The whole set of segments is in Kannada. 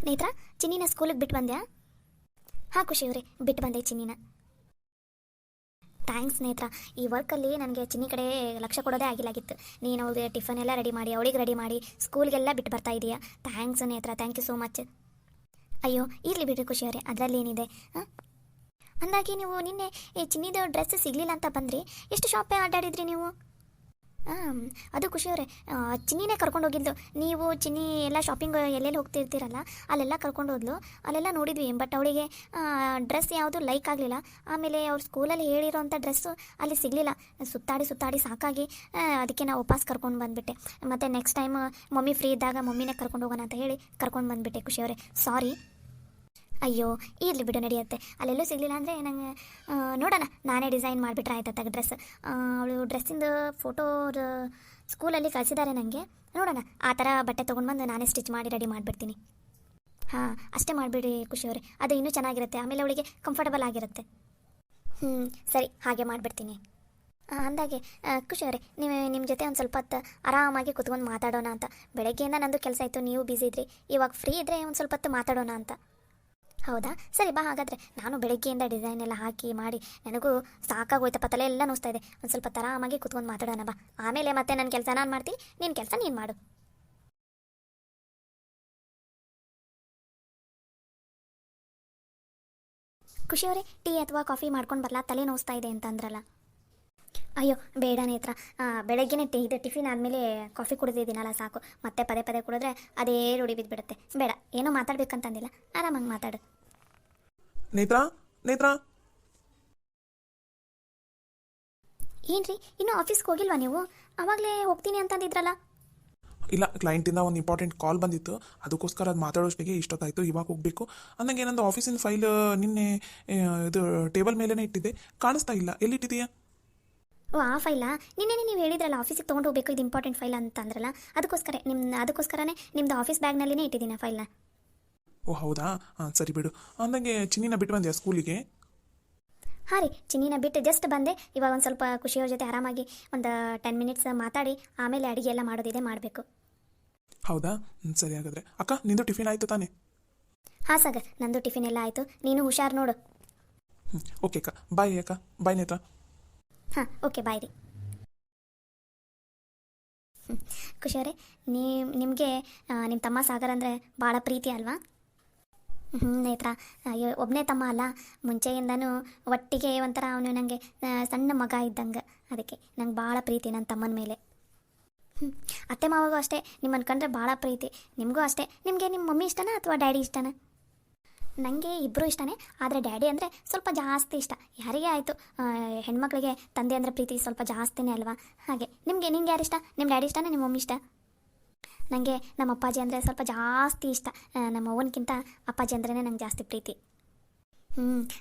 ನೇತ್ರ, ಚಿನ್ನಿನ ಸ್ಕೂಲಿಗೆ ಬಿಟ್ಟು ಬಂದ್ಯಾ? ಹಾಂ ಖುಷಿ ಅವರೇ, ಬಿಟ್ಟು ಬಂದೆ ಚಿನ್ನಿನ. ಥ್ಯಾಂಕ್ಸ್ ನೇತ್ರ. ಈ ವರ್ಕಲ್ಲಿ ನನಗೆ ಚಿನ್ನಿ ಕಡೆ ಲಕ್ಷ್ಯ ಕೊಡೋದೇ ಆಗಿಲ್ಲಾಗಿತ್ತು. ನೀನು ಅವಳಿಗೆ ಟಿಫನ್ ಎಲ್ಲ ರೆಡಿ ಮಾಡಿ, ಅವಳಿಗೆ ರೆಡಿ ಮಾಡಿ ಸ್ಕೂಲ್ಗೆಲ್ಲ ಬಿಟ್ಟು ಬರ್ತಾ ಇದೀಯಾ. ಥ್ಯಾಂಕ್ಸ್ ನೇತ್ರ, ಥ್ಯಾಂಕ್ ಯು ಸೋ ಮಚ್. ಅಯ್ಯೋ ಇರಲಿ ಬಿಡ್ರಿ ಖುಷಿ ಅವರೇ, ಅದರಲ್ಲಿ ಏನಿದೆ. ಹಾಂ, ಅಂದಾಗೆ ನೀವು ನಿನ್ನೆ ಈ ಚಿನ್ನಿದು ಡ್ರೆಸ್ ಸಿಗಲಿಲ್ಲ ಅಂತ ಬಂದ್ರಿ. ಎಷ್ಟು ಶಾಪೇ ಆಟಾಡಿದ್ರಿ ನೀವು? ಹಾಂ, ಅದು ಖುಷಿಯವರೇ, ಚಿನ್ನಿನೇ ಕರ್ಕೊಂಡು ಹೋಗಿದ್ದು. ನೀವು ಚಿನ್ನಿ ಎಲ್ಲ ಶಾಪಿಂಗ್ ಎಲ್ಲೆಲ್ಲಿ ಹೋಗ್ತಿರ್ತೀರಲ್ಲ, ಅಲ್ಲೆಲ್ಲ ಕರ್ಕೊಂಡು ಹೋದ್ಲು. ಅಲ್ಲೆಲ್ಲ ನೋಡಿದ್ವಿ, ಬಟ್ ಅವಳಿಗೆ ಡ್ರೆಸ್ ಯಾವುದು ಲೈಕ್ ಆಗಲಿಲ್ಲ. ಆಮೇಲೆ ಅವ್ರ ಸ್ಕೂಲಲ್ಲಿ ಹೇಳಿರೋಂಥ ಡ್ರೆಸ್ಸು ಅಲ್ಲಿ ಸಿಗಲಿಲ್ಲ. ಸುತ್ತಾಡಿ ಸುತ್ತಾಡಿ ಸಾಕಾಗಿ ಅದಕ್ಕೆ ನಾವು ವಾಪಸ್ ಕರ್ಕೊಂಡು ಬಂದುಬಿಟ್ಟೆ. ಮತ್ತು ನೆಕ್ಸ್ಟ್ ಟೈಮ್ ಮಮ್ಮಿ ಫ್ರೀ ಇದ್ದಾಗ ಮಮ್ಮಿನೇ ಕರ್ಕೊಂಡು ಹೋಗೋಣ ಅಂತ ಹೇಳಿ ಕರ್ಕೊಂಡು ಬಂದುಬಿಟ್ಟೆ ಖುಷಿಯವರೇ, ಸಾರಿ. ಅಯ್ಯೋ ಇರಲಿ ಬಿಡು, ನಡೆಯುತ್ತೆ. ಅಲ್ಲೆಲ್ಲೂ ಸಿಗಲಿಲ್ಲ ಅಂದರೆ ನಂಗೆ ನೋಡೋಣ, ನಾನೇ ಡಿಸೈನ್ ಮಾಡಿಬಿಟ್ರೆ ಆಯ್ತತ್ತಾಗ ಡ್ರೆಸ್. ಅವಳು ಡ್ರೆಸ್ಸಿಂದು ಫೋಟೋ ಸ್ಕೂಲಲ್ಲಿ ಕಳಿಸಿದ್ದಾರೆ ನನಗೆ. ನೋಡೋಣ, ಆ ಥರ ಬಟ್ಟೆ ತೊಗೊಂಡು ಬಂದು ನಾನೇ ಸ್ಟಿಚ್ ಮಾಡಿ ರೆಡಿ ಮಾಡಿಬಿಡ್ತೀನಿ. ಹಾಂ, ಅಷ್ಟೇ ಮಾಡಿಬಿಡಿ ಖುಷಿಯವರೇ, ಅದು ಇನ್ನೂ ಚೆನ್ನಾಗಿರುತ್ತೆ. ಆಮೇಲೆ ಅವಳಿಗೆ ಕಂಫರ್ಟಬಲ್ ಆಗಿರುತ್ತೆ. ಸರಿ, ಹಾಗೆ ಮಾಡಿಬಿಡ್ತೀನಿ. ಅಂದಾಗೆ ಖುಷಿಯವರೇ, ನೀವು ನಿಮ್ಮ ಜೊತೆ ಒಂದು ಸ್ವಲ್ಪ ಹೊತ್ತು ಆರಾಮಾಗಿ ಕುತ್ಕೊಂಡು ಮಾತಾಡೋಣ ಅಂತ. ಬೆಳಗ್ಗೆಯಿಂದ ನಂದು ಕೆಲಸ ಇತ್ತು, ನೀವು ಬ್ಯುಸಿ ಇದ್ರಿ. ಇವಾಗ ಫ್ರೀ ಇದ್ದರೆ ಒಂದು ಸ್ವಲ್ಪ ಹೊತ್ತು ಮಾತಾಡೋಣ ಅಂತ. ಹೌದಾ, ಸರಿ ಬಾ. ಹಾಗಾದರೆ ನಾನು ಬೆಳಗ್ಗೆಯಿಂದ ಡಿಸೈನ್ ಎಲ್ಲ ಹಾಕಿ ಮಾಡಿ ನನಗೂ ಸಾಕಾಗೋಯ್ತಪ್ಪ, ತಲೆ ಎಲ್ಲ ನೋಸ್ತಾ ಇದೆ. ಒಂದು ಸ್ವಲ್ಪ ಆರಾಮಾಗಿ ಕುತ್ಕೊಂಡು ಮಾತಾಡೋಣ ಬಾ. ಆಮೇಲೆ ಮತ್ತೆ ನನ್ನ ಕೆಲಸ ನಾನು ಮಾಡ್ತೀನಿ, ನಿನ್ನ ಕೆಲಸ ನೀನು ಮಾಡು. ಖುಷಿಯವರೇ, ಟೀ ಅಥವಾ ಕಾಫಿ ಮಾಡ್ಕೊಂಡು ಬರಲಾ? ತಲೆ ನೋಸ್ತಾ ಇದೆ ಅಂತ ಅಂದ್ರಲ್ಲ. ಅಯ್ಯೋ ಬೇಡ ನೇತ್ರ, ಬೆಳಗ್ಗೆನೇ ಟಿಫಿನ್ ಆದಮೇಲೆ ಕಾಫಿ ಕುಡಿದಿದ್ದೀನಲ್ಲ ಸಾಕು. ಮತ್ತೆ ಪದೇ ಪದೇ ಕುಡಿದ್ರೆ ಅದೇ ರೂಢಿ ಬಿದ್ದುಬಿಡುತ್ತೆ. ಬೇಡ, ಏನೋ ಮಾತಾಡ್ಬೇಕಂತಂದಿಲ್ಲ, ಆರಾಮಾಗಿ ಮಾತಾಡು. ನೇತ್ರ, ನೇತ್ರ. ಏನ್ರಿ, ಇನ್ನೂ ಆಫೀಸ್ಗೆ ಹೋಗಿಲ್ವಾ ನೀವು? ಅವಾಗಲೇ ಹೋಗ್ತೀನಿ ಅಂತಂದಿದ್ರಲ್ಲ. ಇಲ್ಲ, ಕ್ಲೈಂಟಿಂದ ಒಂದು ಇಂಪಾರ್ಟೆಂಟ್ ಕಾಲ್ ಬಂದಿತ್ತು, ಅದಕ್ಕೋಸ್ಕರ ಅದು ಮಾತಾಡೋಷ್ಟಿಗೆ ಇಷ್ಟೊತ್ತಾಯಿತು. ಇವಾಗ ಹೋಗಬೇಕು. ಅಂದಂಗೆ ನಂದು ಆಫೀಸಿನ ಫೈಲ್ ನಿನ್ನೆ ಇದು ಟೇಬಲ್ ಮೇಲೇ ಇಟ್ಟಿದ್ದೆ, ಕಾಣಿಸ್ತಾ ಇಲ್ಲ. ಎಲ್ಲಿಟ್ಟಿದೆಯಾ? ಓ, ಆ ಫೈಲಾ? ನಿನ್ನೆ ನೀವು ಹೇಳಿದ್ರಲ್ಲ ಆಫೀಸಿಗೆ ತೊಗೊಂಡು ಹೋಗಬೇಕು, ಇದು ಇಂಪಾರ್ಟೆಂಟ್ ಫೈಲ್ ಅಂತ ಅಂದ್ರಲ್ಲ. ಅದಕ್ಕೋಸ್ಕರನೇ ನಿಮ್ಮದು ಆಫೀಸ್ ಬ್ಯಾಗ್ನಲ್ಲಿನೇ ಇಟ್ಟಿದ್ದೀನಿ ಆ ಫೈಲ್ನ. ಓ ಹೌದಾ, ಹಾಂ ಸರಿ ಬಿಡು. ಅಂದಂಗೆ ಚಿನ್ನಿನ ಬಿಟ್ಟು ಬಂದ್ಯಾ ಸ್ಕೂಲಿಗೆ? ಹಾಂ ರೀ, ಚಿನ್ನಿನ ಬಿಟ್ಟು ಜಸ್ಟ್ ಬಂದೆ. ಇವಾಗ ಒಂದು ಸ್ವಲ್ಪ ಖುಷಿಯವ್ರ ಜೊತೆ ಆರಾಮಾಗಿ ಒಂದು 10 ಮಿನಿಟ್ಸ್ ಮಾತಾಡಿ ಆಮೇಲೆ ಅಡುಗೆ ಎಲ್ಲ ಮಾಡೋದಿದೆ, ಮಾಡಬೇಕು. ಹೌದಾ, ಸರಿ. ಹಾಗಾದರೆ ಅಕ್ಕ, ನಿಂದು ಟಿಫಿನ್ ಆಯಿತು ತಾನೇ? ಹಾಂ ಸಾಗರ್, ನಂದು ಟಿಫಿನ್ ಎಲ್ಲ ಆಯಿತು. ನೀನು ಹುಷಾರು ನೋಡು. ಓಕೆ ಅಕ್ಕ, ಬಾಯ್ ಅಕ್ಕ. ಬಾಯ್ ನೇತ್ರ. ಹಾಂ ಓಕೆ, ಬಾಯ್ ರೀ. ಖುಷಿಯವರೇ, ನಿಮಗೆ ನಿಮ್ಮ ತಮ್ಮ ಸಾಗರ್ ಅಂದರೆ ಭಾಳ ಪ್ರೀತಿ ಅಲ್ವಾ? ನೇತ್ರ, ಒಬ್ಬನೇ ತಮ್ಮ ಅಲ್ಲ, ಮುಂಚೆಯಿಂದನೂ ಒಟ್ಟಿಗೆ ಒಂಥರ ಅವನು ನನಗೆ ಸಣ್ಣ ಮಗ ಇದ್ದಂಗೆ. ಅದಕ್ಕೆ ನಂಗೆ ಭಾಳ ಪ್ರೀತಿ ನನ್ನ ತಮ್ಮನ ಮೇಲೆ. ಅತ್ತೆ ಮಾವಾಗೂ ಅಷ್ಟೇ, ನಿಮ್ಮನ್ನು ಕಂಡ್ರೆ ಭಾಳ ಪ್ರೀತಿ. ನಿಮಗೂ ಅಷ್ಟೇ. ನಿಮಗೆ ನಿಮ್ಮ ಮಮ್ಮಿ ಇಷ್ಟನಾ ಅಥವಾ ಡ್ಯಾಡಿ ಇಷ್ಟನಾ? ನನಗೆ ಇಬ್ಬರು ಇಷ್ಟನೇ, ಆದರೆ ಡ್ಯಾಡಿ ಅಂದರೆ ಸ್ವಲ್ಪ ಜಾಸ್ತಿ ಇಷ್ಟ. ಯಾರಿಗೆ ಆಯಿತು, ಹೆಣ್ಮಕ್ಳಿಗೆ ತಂದೆ ಅಂದರೆ ಪ್ರೀತಿ ಸ್ವಲ್ಪ ಜಾಸ್ತಿನೇ ಅಲ್ವಾ? ಹಾಗೆ ನಿಂಗೆ ಯಾರು ಇಷ್ಟ? ನಿಮ್ಮ ಡ್ಯಾಡಿ ಇಷ್ಟನಾ, ನಿಮ್ಮ ಮಮ್ಮಿ ಇಷ್ಟ? ನನಗೆ ನಮ್ಮ ಅಪ್ಪಾಜಿ ಅಂದರೆ ಸ್ವಲ್ಪ ಜಾಸ್ತಿ ಇಷ್ಟ. ನಮ್ಮ ಅವ್ವನಿಗಿಂತ ಅಪ್ಪಾಜಿ ಅಂದ್ರೇ ನಂಗೆ ಜಾಸ್ತಿ ಪ್ರೀತಿ.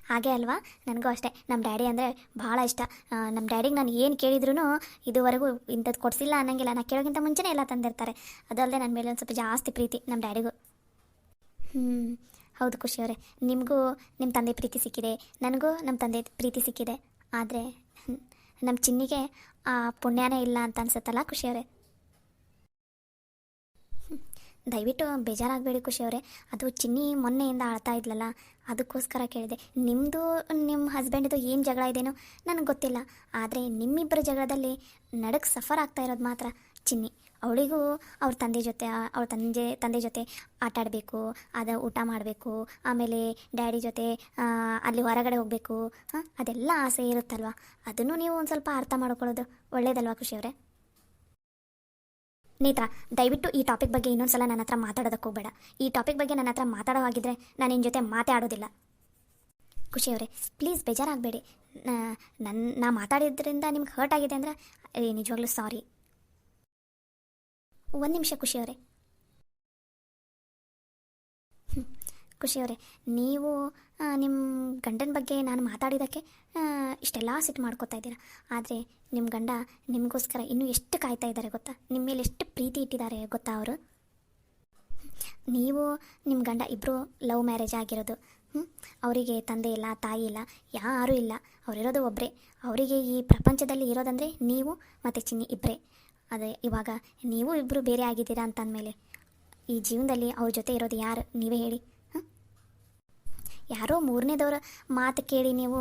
ಹಾಗೆ ಅಲ್ವಾ? ನನಗೂ ಅಷ್ಟೇ, ನಮ್ಮ ಡ್ಯಾಡಿ ಅಂದರೆ ಭಾಳ ಇಷ್ಟ. ನಮ್ಮ ಡ್ಯಾಡಿಗೆ ನಾನು ಏನು ಕೇಳಿದ್ರೂ ಇದುವರೆಗೂ ಇಂಥದ್ದು ಕೊಡಿಸಿಲ್ಲ ಅನ್ನಂಗಿಲ್ಲ. ನಾನು ಕೇಳೋಕ್ಕಿಂತ ಮುಂಚೆನೇ ಎಲ್ಲ ತಂದಿರ್ತಾರೆ. ಅದಲ್ಲದೆ ನನ್ನ ಮೇಲೆ ಒಂದು ಸ್ವಲ್ಪ ಜಾಸ್ತಿ ಪ್ರೀತಿ ನಮ್ಮ ಡ್ಯಾಡಿಗೂ. ಹೌದು ಖುಷಿಯವರೇ, ನಿಮಗೂ ನಿಮ್ಮ ತಂದೆ ಪ್ರೀತಿ ಸಿಕ್ಕಿದೆ, ನನಗೂ ನಮ್ಮ ತಂದೆ ಪ್ರೀತಿ ಸಿಕ್ಕಿದೆ. ಆದರೆ ನಮ್ಮ ಚಿನ್ನಿಗೆ ಆ ಪುಣ್ಯನೇ ಇಲ್ಲ ಅಂತ ಅನ್ಸುತ್ತಲ್ಲ ಖುಷಿಯವರೇ? ದಯವಿಟ್ಟು ಬೇಜಾರಾಗಬೇಡಿ ಖುಷಿಯವರೇ. ಅದು ಚಿನ್ನಿ ಮೊನ್ನೆಯಿಂದ ಆಳ್ತಾ ಇದ್ಲಲ್ಲ, ಅದಕ್ಕೋಸ್ಕರ ಕೇಳಿದೆ. ನಿಮ್ಮದು ನಿಮ್ಮ ಹಸ್ಬೆಂಡ್ದು ಏನು ಜಗಳ ಇದೆಯೋ ನನಗೆ ಗೊತ್ತಿಲ್ಲ, ಆದರೆ ನಿಮ್ಮಿಬ್ಬರ ಜಗಳದಲ್ಲಿ ನಡಕ್ಕೆ ಸಫರ್ ಆಗ್ತಾ ಇರೋದು ಮಾತ್ರ ಚಿನ್ನಿ. ಅವಳಿಗೂ ಅವ್ರ ತಂದೆ ಜೊತೆ ಆಟ ಆಡಬೇಕು, ಅದು ಊಟ ಮಾಡಬೇಕು, ಆಮೇಲೆ ಡ್ಯಾಡಿ ಜೊತೆ ಅಲ್ಲಿ ಹೊರಗಡೆ ಹೋಗಬೇಕು, ಅದೆಲ್ಲ ಆಸೆ ಇರುತ್ತಲ್ವ. ಅದನ್ನು ನೀವು ಒಂದು ಸ್ವಲ್ಪ ಅರ್ಥ ಮಾಡ್ಕೊಳ್ಳೋದು ಒಳ್ಳೇದಲ್ವಾ ಖುಷಿಯವರೇ? ನೇತ್ರ, ದಯವಿಟ್ಟು ಈ ಟಾಪಿಕ್ ಬಗ್ಗೆ ಇನ್ನೊಂದು ಸಲ ನನ್ನ ಹತ್ರ ಮಾತಾಡೋದಕ್ಕೆ ಹೋಗಬೇಡ. ಈ ಟಾಪಿಕ್ ಬಗ್ಗೆ ನನ್ನ ಹತ್ರ ಮಾತಾಡೋವಾಗಿದ್ದರೆ ನಾನು ನಿನ್ನ ಜೊತೆ ಮಾತಾಡೋದಿಲ್ಲ. ಖುಷಿಯವರೇ ಪ್ಲೀಸ್ ಬೇಜಾರಾಗಬೇಡಿ. ನಾ ಮಾತಾಡಿದ್ರಿಂದ ನಿಮ್ಗೆ ಹರ್ಟ್ ಆಗಿದೆ ಅಂದರೆ ನಿಜವಾಗ್ಲೂ ಸಾರಿ. ಒಂದು ನಿಮಿಷ ಖುಷಿಯವರೇ. ಖುಷಿಯವರೇ, ನೀವು ನಿಮ್ಮ ಗಂಡನ ಬಗ್ಗೆ ನಾನು ಮಾತಾಡಿದ್ದಕ್ಕೆ ಇಷ್ಟೆಲ್ಲ ಸಿಟ್ಟು ಮಾಡ್ಕೋತಾ ಇದ್ದೀರಾ. ಆದರೆ ನಿಮ್ಮ ಗಂಡ ನಿಮಗೋಸ್ಕರ ಇನ್ನೂ ಎಷ್ಟು ಕಾಯ್ತಾ ಇದ್ದಾರೆ ಗೊತ್ತಾ? ನಿಮ್ಮ ಮೇಲೆ ಎಷ್ಟು ಪ್ರೀತಿ ಇಟ್ಟಿದ್ದಾರೆ ಗೊತ್ತಾ ಅವರು? ನೀವು ನಿಮ್ಮ ಗಂಡ ಇಬ್ಬರು ಲವ್ ಮ್ಯಾರೇಜ್ ಆಗಿರೋದು. ಅವರಿಗೆ ತಂದೆ ಇಲ್ಲ, ತಾಯಿ ಇಲ್ಲ, ಯಾರೂ ಇಲ್ಲ. ಅವರಿರೋದು ಒಬ್ಬರೇ. ಅವರಿಗೆ ಈ ಪ್ರಪಂಚದಲ್ಲಿ ಇರೋದಂದರೆ ನೀವು ಮತ್ತು ಚಿನ್ನಿ ಇಬ್ಬರೇ. ಅದೇ ಇವಾಗ ನೀವು ಇಬ್ಬರು ಬೇರೆ ಆಗಿದ್ದೀರಾ ಅಂತಂದಮೇಲೆ ಈ ಜೀವನದಲ್ಲಿ ಅವ್ರ ಜೊತೆ ಇರೋದು ಯಾರು ನೀವೇ ಹೇಳಿ. ಯಾರೋ ಮೂರನೇದವ್ರ ಮಾತು ಕೇಳಿ ನೀವು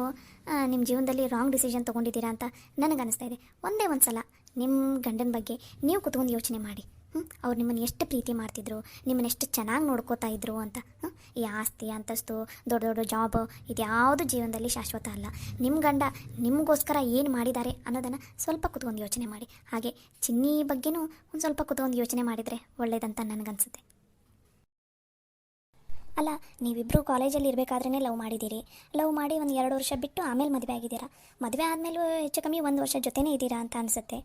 ನಿಮ್ಮ ಜೀವನದಲ್ಲಿ ರಾಂಗ್ ಡಿಸಿಷನ್ ತೊಗೊಂಡಿದ್ದೀರಾ ಅಂತ ನನಗೆ ಅನಿಸ್ತಾ ಇದೆ. ಒಂದೇ ಒಂದು ಸಲ ನಿಮ್ಮ ಗಂಡನ ಬಗ್ಗೆ ನೀವು ಕುತ್ಕೊಂಡು ಯೋಚನೆ ಮಾಡಿ. ಅವ್ರು ನಿಮ್ಮನ್ನು ಎಷ್ಟು ಪ್ರೀತಿ ಮಾಡ್ತಿದ್ರು, ನಿಮ್ಮನ್ನು ಎಷ್ಟು ಚೆನ್ನಾಗಿ ನೋಡ್ಕೋತಾ ಇದ್ರು ಅಂತ. ಈ ಆಸ್ತಿ ಅಂತಸ್ತು ದೊಡ್ಡ ದೊಡ್ಡ ಜಾಬ್ ಇದ್ಯಾವುದು ಜೀವನದಲ್ಲಿ ಶಾಶ್ವತ ಅಲ್ಲ. ನಿಮ್ಮ ಗಂಡ ನಿಮಗೋಸ್ಕರ ಏನು ಮಾಡಿದ್ದಾರೆ ಅನ್ನೋದನ್ನು ಸ್ವಲ್ಪ ಕುತ್ಕೊಂಡು ಯೋಚನೆ ಮಾಡಿ. ಹಾಗೆ ಚಿನ್ನಿ ಬಗ್ಗೆನೂ ಒಂದು ಸ್ವಲ್ಪ ಕುತ್ಕೊಂಡು ಯೋಚನೆ ಮಾಡಿದರೆ ಒಳ್ಳೇದಂತ ನನಗನ್ಸುತ್ತೆ. ಅಲ್ಲ, ನೀವಿಬ್ಬರು ಕಾಲೇಜಲ್ಲಿ ಇರಬೇಕಾದ್ರೇ ಲವ್ ಮಾಡಿದ್ದೀರಿ. ಲವ್ ಮಾಡಿ ಒಂದು 2 ವರ್ಷ ಬಿಟ್ಟು ಆಮೇಲೆ ಮದುವೆ ಆಗಿದ್ದೀರಾ. ಮದುವೆ ಆದಮೇಲೂ ಹೆಚ್ಚು ಕಮ್ಮಿ 1 ವರ್ಷ ಜೊತೆನೇ ಇದ್ದೀರಾ ಅಂತ ಅನಿಸುತ್ತೆ.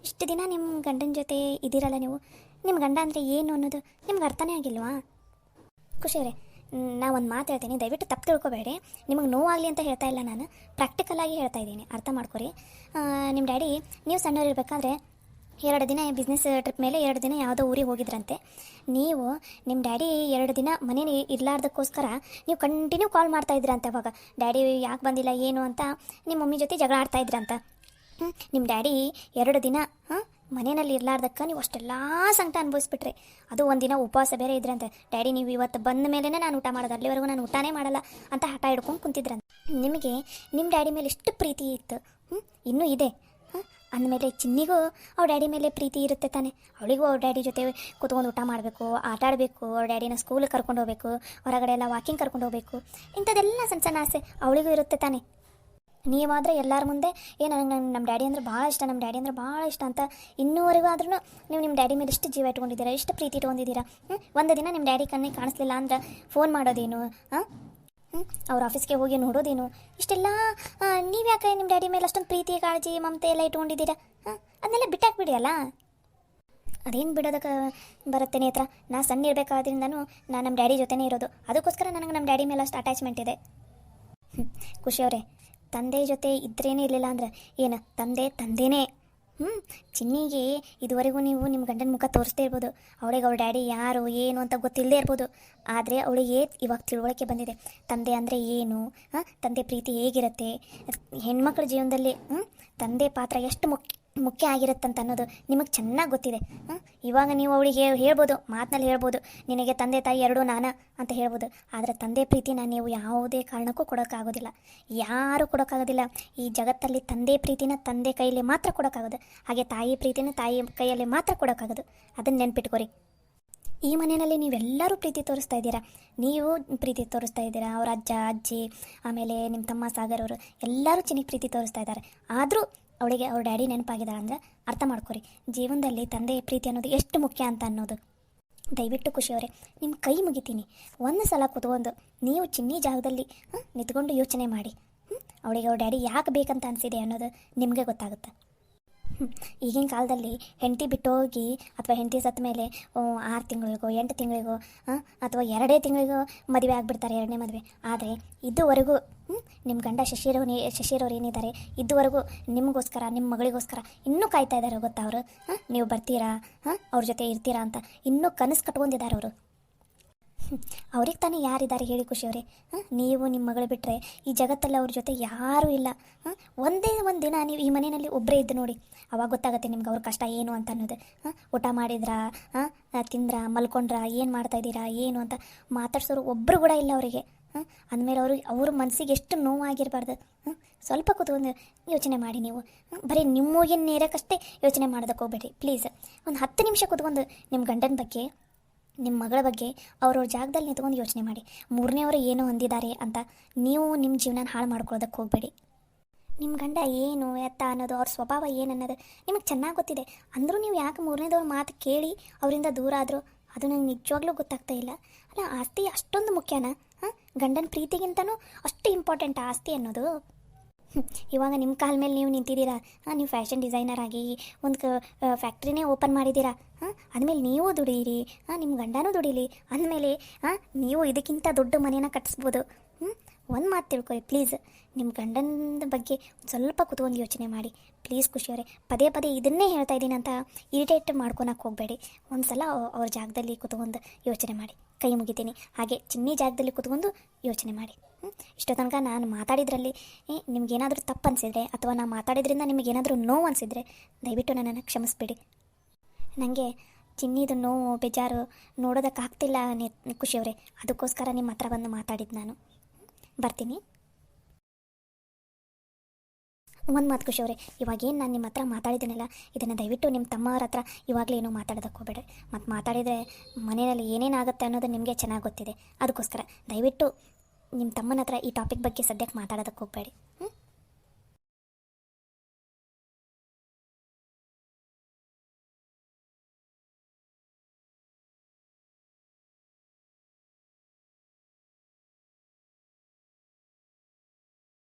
ಇಷ್ಟು ದಿನ ನಿಮ್ಮ ಗಂಡನ ಜೊತೆ ಇದ್ದೀರಲ್ಲ ನೀವು, ನಿಮ್ಮ ಗಂಡ ಅಂದರೆ ಏನು ಅನ್ನೋದು ನಿಮ್ಗೆ ಅರ್ಥನೇ ಆಗಿಲ್ವಾ? ಖುಷಿಯವರೇ, ನಾ ಒಂದು ಮಾತು ಹೇಳ್ತೀನಿ, ದಯವಿಟ್ಟು ತಪ್ಪು ತಿಳ್ಕೊಬೇಡಿ. ನಿಮಗೆ ನೋವಾಗಲಿ ಅಂತ ಹೇಳ್ತಾ ಇಲ್ಲ, ನಾನು ಪ್ರಾಕ್ಟಿಕಲಾಗಿ ಹೇಳ್ತಾ ಇದ್ದೀನಿ, ಅರ್ಥ ಮಾಡ್ಕೊರಿ. ನಿಮ್ಮ ಡ್ಯಾಡಿ ನೀವು ಸಣ್ಣವರಿರ್ಬೇಕಾದ್ರೆ 2 ದಿನ ಬಿಸ್ನೆಸ್ ಟ್ರಿಪ್ ಮೇಲೆ 2 ದಿನ ಯಾವುದೋ ಊರಿಗೆ ಹೋಗಿದ್ರಂತೆ. ನೀವು ನಿಮ್ಮ ಡ್ಯಾಡಿ 2 ದಿನ ಮನೇಲಿ ಇರಲಾರ್ದಕ್ಕೋಸ್ಕರ ನೀವು ಕಂಟಿನ್ಯೂ ಕಾಲ್ ಮಾಡ್ತಾಯಿದ್ರಂತೆ. ಅವಾಗ ಡ್ಯಾಡಿ ಯಾಕೆ ಬಂದಿಲ್ಲ ಏನು ಅಂತ ನಿಮ್ಮ ಮಮ್ಮಿ ಜೊತೆ ಜಗಳ ಆಡ್ತಾಯಿದ್ರಂತ. ನಿಮ್ಮ ಡ್ಯಾಡಿ 2 ದಿನ ಮನೆಯಲ್ಲಿ ಇರಲಾರ್ದಕ್ಕೆ ನೀವು ಅಷ್ಟೆಲ್ಲ ಸಂಕಟ ಅನುಭವಿಸ್ಬಿಟ್ರಿ. ಅದು ಒಂದಿನ ಉಪವಾಸ ಬೇರೆ ಇದ್ರಂತೆ. ಡ್ಯಾಡಿ ನೀವು ಇವತ್ತು ಬಂದ ಮೇಲೆ ನಾನು ಊಟ ಮಾಡೋದು, ಅಲ್ಲಿವರೆಗೂ ನಾನು ಊಟನೇ ಮಾಡಲ್ಲ ಅಂತ ಹಠ ಹಿಡ್ಕೊಂಡು ಕುಂತಿದ್ರಂತೆ. ನಿಮಗೆ ನಿಮ್ಮ ಡ್ಯಾಡಿ ಮೇಲೆ ಎಷ್ಟು ಪ್ರೀತಿ ಇತ್ತು, ಇನ್ನೂ ಇದೆ. ಅಂದಮೇಲೆ ಚಿನ್ನಿಗೂ ಅವ್ರ ಡ್ಯಾಡಿ ಮೇಲೆ ಪ್ರೀತಿ ಇರುತ್ತೆ ತಾನೆ. ಅವಳಿಗೂ ಅವ್ರ ಡ್ಯಾಡಿ ಜೊತೆ ಕೂತ್ಕೊಂಡು ಊಟ ಮಾಡಬೇಕು, ಆಟ ಆಡಬೇಕು, ಅವ್ರ ಡ್ಯಾಡಿನ ಸ್ಕೂಲಿಗೆ ಕರ್ಕೊಂಡು ಹೋಗಬೇಕು, ಹೊರಗಡೆ ಎಲ್ಲ ವಾಕಿಂಗ್ ಕರ್ಕೊಂಡು ಹೋಗಬೇಕು, ಇಂಥದ್ದೆಲ್ಲ ಸಣ್ಣ ಸಣ್ಣ ಆಸೆ ಅವಳಿಗೂ ಇರುತ್ತೆ ತಾನೆ. ನೀವಾದರೆ ಎಲ್ಲರ ಮುಂದೆ ನನಗೆ ನಮ್ಮ ಡ್ಯಾಡಿ ಅಂದರೆ ಭಾಳ ಇಷ್ಟ, ನಮ್ಮ ಡ್ಯಾಡಿ ಅಂದರೆ ಭಾಳ ಇಷ್ಟ ಅಂತ ಇನ್ನೂವರೆಗೂ ಆದ್ರೂ ನೀವು ನಿಮ್ಮ ಡ್ಯಾಡಿ ಮೇಲೆ ಎಷ್ಟು ಜೀವ ಇಟ್ಕೊಂಡಿದ್ದೀರಾ, ಎಷ್ಟು ಪ್ರೀತಿ ಇಟ್ಕೊಂಡಿದ್ದೀರಾ. ಒಂದು ದಿನ ನಿಮ್ಮ ಡ್ಯಾಡಿ ಕಣ್ಣಿಗೆ ಕಾಣಿಸ್ಲಿಲ್ಲ ಅಂದ್ರೆ ಫೋನ್ ಮಾಡೋದೇನು, ಅವ್ರ ಆಫೀಸ್ಗೆ ಹೋಗಿ ನೋಡೋದೇನು, ಇಷ್ಟೆಲ್ಲ ನೀವು ಯಾಕೆ ನಿಮ್ಮ ಡ್ಯಾಡಿ ಮೇಲೆ ಅಷ್ಟೊಂದು ಪ್ರೀತಿ ಕಾಳಜಿ ಮಮತೆ ಎಲ್ಲ ಇಟ್ಕೊಂಡಿದ್ದೀರಾ? ಅದನ್ನೆಲ್ಲ ಬಿಟ್ಟಾಕ್ಬಿಡಿ ಅಲ್ಲ. ಅದೇನು ಬಿಡೋದಕ್ಕೆ ಬರುತ್ತೆ ನೇತ್ರ. ನಾ ಸಣ್ಣ ಇರಬೇಕಾದ್ರಿಂದನೂ ನಾನು ನಮ್ಮ ಡ್ಯಾಡಿ ಜೊತೆನೇ ಇರೋದು. ಅದಕ್ಕೋಸ್ಕರ ನನಗೆ ನಮ್ಮ ಡ್ಯಾಡಿ ಮೇಲೆ ಅಷ್ಟು ಅಟ್ಯಾಚ್ಮೆಂಟ್ ಇದೆ. ಖುಷಿಯವರೇ, ತಂದೆ ಜೊತೆ ಇದ್ರೇನೇ ಇರಲಿಲ್ಲ ಅಂದ್ರೆ ಏನು, ತಂದೆನೇ. ಚಿನ್ನಿಗೆ ಇದುವರೆಗೂ ನೀವು ನಿಮ್ಮ ಗಂಡನ ಮುಖ ತೋರಿಸ್ದೇ ಇರ್ಬೋದು, ಅವಳಿಗೆ ಅವ್ರ ಡ್ಯಾಡಿ ಯಾರು ಏನು ಅಂತ ಗೊತ್ತಿಲ್ಲದೆ ಇರ್ಬೋದು. ಆದರೆ ಅವಳಿಗೆ ಇವಾಗ ತಿಳುವಳಿಕೆ ಬಂದಿದೆ, ತಂದೆ ಅಂದರೆ ಏನು, ತಂದೆ ಪ್ರೀತಿ ಹೇಗಿರುತ್ತೆ, ಹೆಣ್ಮಕ್ಳ ಜೀವನದಲ್ಲಿ ತಂದೆ ಪಾತ್ರ ಎಷ್ಟು ಮುಖ್ಯ ಆಗಿರುತ್ತಂತ ಅನ್ನೋದು ನಿಮಗೆ ಚೆನ್ನಾಗಿ ಗೊತ್ತಿದೆ. ಇವಾಗ ನೀವು ಅವಳಿಗೆ ಹೇಳ್ಬೋದು, ಮಾತಿನಲ್ಲಿ ಹೇಳ್ಬೋದು, ನಿನಗೆ ತಂದೆ ತಾಯಿ ಎರಡೂ ನಾನ ಅಂತ ಹೇಳ್ಬೋದು. ಆದರೆ ತಂದೆ ಪ್ರೀತಿನ ನೀವು ಯಾವುದೇ ಕಾರಣಕ್ಕೂ ಕೊಡೋಕ್ಕಾಗೋದಿಲ್ಲ, ಯಾರೂ ಕೊಡೋಕ್ಕಾಗೋದಿಲ್ಲ. ಈ ಜಗತ್ತಲ್ಲಿ ತಂದೆ ಪ್ರೀತಿನ ತಂದೆ ಕೈಯಲ್ಲಿ ಮಾತ್ರ ಕೊಡೋಕ್ಕಾಗೋದು, ಹಾಗೆ ತಾಯಿ ಪ್ರೀತಿನ ತಾಯಿ ಕೈಯಲ್ಲಿ ಮಾತ್ರ ಕೊಡೋಕ್ಕಾಗೋದು. ಅದನ್ನು ನೆನ್ಪಿಟ್ಕೊರಿ. ಈ ಮನೆಯಲ್ಲಿ ನೀವೆಲ್ಲರೂ ಪ್ರೀತಿ ತೋರಿಸ್ತಾ ಇದ್ದೀರಾ, ನೀವು ಪ್ರೀತಿ ತೋರಿಸ್ತಾ ಇದ್ದೀರಾ, ಅವ್ರ ಅಜ್ಜ ಅಜ್ಜಿ ಆಮೇಲೆ ನಿಮ್ಮ ತಮ್ಮ ಸಾಗರ್ ಅವರು ಎಲ್ಲರೂ ಚಿನ್ನಿಗೆ ಪ್ರೀತಿ ತೋರಿಸ್ತಾ ಇದ್ದಾರೆ. ಆದರೂ ಅವಳಿಗೆ ಅವ್ರ ಡ್ಯಾಡಿ ನೆನಪಾಗಿದ್ದಾಳೆ ಅಂದರೆ ಅರ್ಥ ಮಾಡ್ಕೊರಿ, ಜೀವನದಲ್ಲಿ ತಂದೆ ಪ್ರೀತಿ ಅನ್ನೋದು ಎಷ್ಟು ಮುಖ್ಯ ಅಂತ ಅನ್ನೋದು. ದಯವಿಟ್ಟು ಖುಷಿಯವರೇ, ನಿಮ್ಮ ಕೈ ಮುಗಿತೀನಿ, ಒಂದು ಸಲ ಕೂತ್ಕೊಂಡು ನೀವು ಚಿನ್ನಿ ಜಾಗದಲ್ಲಿ ನಿಂತ್ಕೊಂಡು ಯೋಚನೆ ಮಾಡಿ. ಅವಳಿಗೆ ಅವ್ರ ಡ್ಯಾಡಿ ಯಾಕೆ ಬೇಕಂತ ಅನಿಸಿದೆ ಅನ್ನೋದು ನಿಮಗೆ ಗೊತ್ತಾಗುತ್ತೆ. ಈಗಿನ ಕಾಲದಲ್ಲಿ ಹೆಂಡತಿ ಬಿಟ್ಟೋಗಿ ಅಥವಾ ಹೆಂಡತಿ ಸತ್ತ ಮೇಲೆ 6 ತಿಂಗಳಿಗೋ 8 ತಿಂಗಳಿಗೋ ಅಥವಾ 2 ತಿಂಗಳಿಗೋ ಮದುವೆ ಆಗಿಬಿಡ್ತಾರೆ, 2ನೇ ಮದುವೆ. ಆದರೆ ಇದುವರೆಗೂ ನಿಮ್ಮ ಗಂಡ ಶಶಿರವ್ರು ಏನಿದ್ದಾರೆ, ಇದುವರೆಗೂ ನಿಮಗೋಸ್ಕರ ನಿಮ್ಮ ಮಗಳಿಗೋಸ್ಕರ ಇನ್ನೂ ಕಾಯ್ತಾ ಇದ್ದಾರೆ ಗೊತ್ತಾ ಅವರು. ನೀವು ಬರ್ತೀರಾ, ಅವ್ರ ಜೊತೆ ಇರ್ತೀರಾ ಅಂತ ಇನ್ನೂ ಕನಸು ಕಟ್ಕೊಂಡಿದ್ದಾರೆ ಅವರು. ಅವ್ರಿಗೆ ತಾನೇ ಯಾರಿದ್ದಾರೆ ಹೇಳಿ ಖುಷಿಯವರೇ? ನೀವು ನಿಮ್ಮ ಮಗಳು ಬಿಟ್ಟರೆ ಈ ಜಗತ್ತಲ್ಲಿ ಅವ್ರ ಜೊತೆ ಯಾರೂ ಇಲ್ಲ. ಒಂದೇ ಒಂದು ದಿನ ನೀವು ಈ ಮನೆಯಲ್ಲಿ ಒಬ್ಬರೇ ಇದ್ದು ನೋಡಿ, ಅವಾಗ ಗೊತ್ತಾಗುತ್ತೆ ನಿಮ್ಗೆ ಅವ್ರ ಕಷ್ಟ ಏನು ಅಂತ ಅನ್ನೋದು. ಊಟ ಮಾಡಿದ್ರಾ, ತಿಂದ್ರಾ, ಮಲ್ಕೊಂಡ್ರಾ, ಏನು ಮಾಡ್ತಾಯಿದ್ದೀರಾ ಏನು ಅಂತ ಮಾತಾಡ್ಸೋರು ಒಬ್ಬರು ಕೂಡ ಇಲ್ಲ ಅವರಿಗೆ. ಅಂದಮೇಲೆ ಅವ್ರ ಮನಸ್ಸಿಗೆ ಎಷ್ಟು ನೋವಾಗಿರಬಾರ್ದು. ಸ್ವಲ್ಪ ಕೂತ್ಕೊಂಡು ಯೋಚನೆ ಮಾಡಿ ನೀವು. ಬರೀ ನಿಮ್ಮೂಗಿನ ನೇರಕ್ಕಷ್ಟೇ ಯೋಚನೆ ಮಾಡೋದಕ್ಕೆ ಹೋಗ್ಬೇಡಿ ಪ್ಲೀಸ್. ಒಂದು 10 ನಿಮಿಷ ಕೂತ್ಕೊಂಡು ನಿಮ್ಮ ಗಂಡನ ಬಗ್ಗೆ, ನಿಮ್ಮ ಮಗಳ ಬಗ್ಗೆ ಅವ್ರವ್ರ ಜಾಗದಲ್ಲಿ ನಿಂತ್ಕೊಂಡು ಯೋಚನೆ ಮಾಡಿ. ಮೂರನೇವರು ಏನೋ ಹೊಂದಿದ್ದಾರೆ ಅಂತ ನೀವು ನಿಮ್ಮ ಜೀವನ ಹಾಳು ಮಾಡ್ಕೊಳ್ಳೋದಕ್ಕೆ ಹೋಗಬೇಡಿ. ನಿಮ್ಮ ಗಂಡ ಏನು ಎತ್ತ ಅನ್ನೋದು, ಅವ್ರ ಸ್ವಭಾವ ಏನು ಅನ್ನೋದು ನಿಮಗೆ ಚೆನ್ನಾಗಿ ಗೊತ್ತಿದೆ. ಅಂದರೂ ನೀವು ಯಾಕೆ ಮೂರನೇದವ್ರ ಮಾತು ಕೇಳಿ ಅವರಿಂದ ದೂರ ಆದರೂ ಅದು ನಂಗೆ ನಿಜವಾಗ್ಲೂ ಗೊತ್ತಾಗ್ತಾ ಇಲ್ಲ. ಅಲ್ಲ, ಆಸ್ತಿ ಅಷ್ಟೊಂದು ಮುಖ್ಯನಾ? ಗಂಡನ ಪ್ರೀತಿಗಿಂತನೂ ಅಷ್ಟು ಇಂಪಾರ್ಟೆಂಟ್ ಆಸ್ತಿ ಅನ್ನೋದು. ಇವಾಗ ನಿಮ್ಮ ಕಾಲ ಮೇಲೆ ನೀವು ನಿಂತಿದ್ದೀರಾ, ನೀವು ಫ್ಯಾಷನ್ ಡಿಸೈನರ್ ಆಗಿ ಒಂದು ಫ್ಯಾಕ್ಟ್ರಿನೇ ಓಪನ್ ಮಾಡಿದ್ದೀರಾ. ಅಂದಮೇಲೆ ನೀವು ದುಡೀರಿ, ನಿಮ್ಮ ಗಂಡನೂ ದುಡೀಲಿ. ಅಂದಮೇಲೆ ನೀವು ಇದಕ್ಕಿಂತ ದೊಡ್ಡ ಮನೇನ ಕಟ್ಟಿಸ್ಬೋದು. ಒಂದು ಮಾತು ತಿಳ್ಕೊಳ್ಳಿ ಪ್ಲೀಸ್, ನಿಮ್ಮ ಗಂಡನ ಬಗ್ಗೆ ಸ್ವಲ್ಪ ಕೂತ್ಕೊಂಡು ಯೋಚನೆ ಮಾಡಿ ಪ್ಲೀಸ್ ಖುಷಿಯವರೇ. ಪದೇ ಪದೇ ಇದನ್ನೇ ಹೇಳ್ತಾ ಇದ್ದೀನಿ ಅಂತ ಇರಿಟೇಟ್ ಮಾಡ್ಕೊಳಕ್ಕೆ ಹೋಗಬೇಡಿ. ಒಂದು ಸಲ ಅವ್ರ ಜಾಗದಲ್ಲಿ ಕೂತ್ಕೊಂಡು ಯೋಚನೆ ಮಾಡಿ. ಕೈ ಮುಗಿತೀನಿ. ಹಾಗೆ ಚಿನ್ನಿ ಜಾಗದಲ್ಲಿ ಕೂತ್ಕೊಂಡು ಯೋಚನೆ ಮಾಡಿ. ಇಷ್ಟೋ ತನಕ ನಾನು ಮಾತಾಡಿದ್ರಲ್ಲಿ ನಿಮಗೇನಾದರೂ ತಪ್ಪು ಅನಿಸಿದರೆ ಅಥವಾ ನಾನು ಮಾತಾಡಿದ್ರಿಂದ ನಿಮಗೇನಾದರೂ ನೋವು ಅನಿಸಿದರೆ ದಯವಿಟ್ಟು ನನ್ನನ್ನು ಕ್ಷಮಿಸ್ಬಿಡಿ. ನನಗೆ ಚಿನ್ನಿದು ನೋವು ಬೇಜಾರು ನೋಡೋದಕ್ಕಾಗ್ತಿಲ್ಲ ಖುಷಿಯವರೇ. ಅದಕ್ಕೋಸ್ಕರ ನಿಮ್ಮ ಹತ್ರ ಬಂದು ಮಾತಾಡಿದ್ದು ನಾನು. ಬರ್ತೀನಿ. ಒಂದು ಮಾತು ಖುಷಿಯವರೇ, ಇವಾಗೇನು ನಾನು ನಿಮ್ಮ ಹತ್ರ ಮಾತಾಡಿದ್ದೀನಲ್ಲ, ಇದನ್ನು ದಯವಿಟ್ಟು ನಿಮ್ಮ ತಮ್ಮವ್ರ ಹತ್ರ ಇವಾಗಲೇ ಏನೂ ಮಾತಾಡೋದಕ್ಕೆ ಹೋಗಬೇಡ್ರಿ. ಮತ್ತು ಮಾತಾಡಿದರೆ ಮನೆಯಲ್ಲಿ ಏನೇನಾಗುತ್ತೆ ಅನ್ನೋದು ನಿಮಗೆ ಚೆನ್ನಾಗಿ ಗೊತ್ತಿದೆ. ಅದಕ್ಕೋಸ್ಕರ ದಯವಿಟ್ಟು ನಿಮ್ಮ ತಮ್ಮನ ಹತ್ರ ಈ ಟಾಪಿಕ್ ಬಗ್ಗೆ ಸದ್ಯಕ್ಕೆ ಮಾತಾಡೋದಕ್ಕೆ ಹೋಗಬೇಡಿ.